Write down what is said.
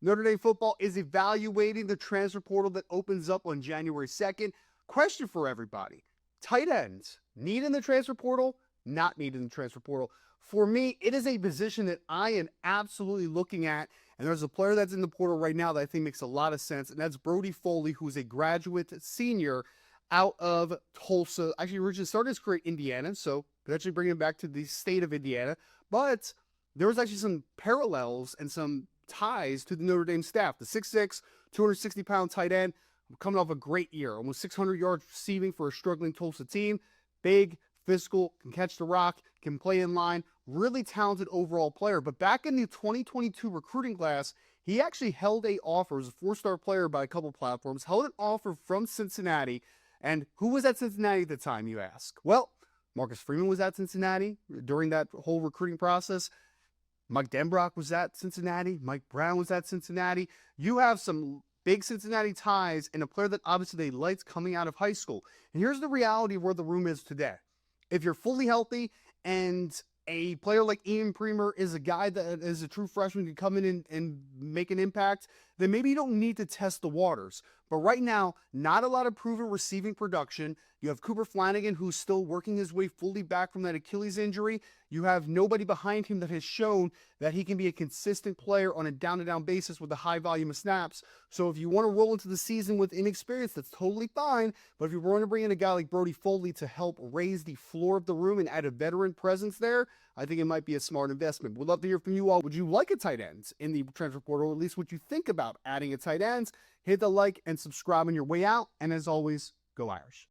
Notre Dame football is evaluating the transfer portal that opens up on January 2nd. Question for everybody. Tight ends, need in the transfer portal, not need in the transfer portal. For me, it is a position that I am absolutely looking at, and there's a player that's in the portal right now that I think makes a lot of sense, and that's Foley, who's a graduate senior out of Tulsa. Actually, originally started his career in Indiana, so potentially bringing him back to the state of Indiana. But there was actually some parallels and some ties to the Notre Dame staff. The 6'6", 260-pound tight end, coming off a great year, almost 600 yards receiving for a struggling Tulsa team. Big, physical, can catch the rock, can play in line, really talented overall player. But back in the 2022 recruiting class, he actually held a offer as a four-star player by a couple platforms, held an offer from Cincinnati. And who was at Cincinnati at the time, you ask? Well, Marcus Freeman was at Cincinnati during that whole recruiting process. Mike Denbrock was at Cincinnati. Mike Brown was at Cincinnati. You have some big Cincinnati ties and a player that obviously they liked coming out of high school. And here's the reality of where the room is today. If you're fully healthy and a player like Ian Premer is a guy that is a true freshman, can come in and make an impact, then maybe you don't need to test the waters. But right now, not a lot of proven receiving production. You have Cooper Flanagan, who's still working his way fully back from that Achilles injury. You have nobody behind him that has shown that he can be a consistent player on a down-to-down basis with a high volume of snaps. So if you want to roll into the season with inexperience, that's totally fine. But if you want to bring in a guy like Foley to help raise the floor of the room and add a veteran presence there, I think it might be a smart investment. We'd love to hear from you all. Would you like a tight end in the transfer portal? Or at least what you think about adding a tight end? Hit the like and subscribe on your way out. And as always, go Irish.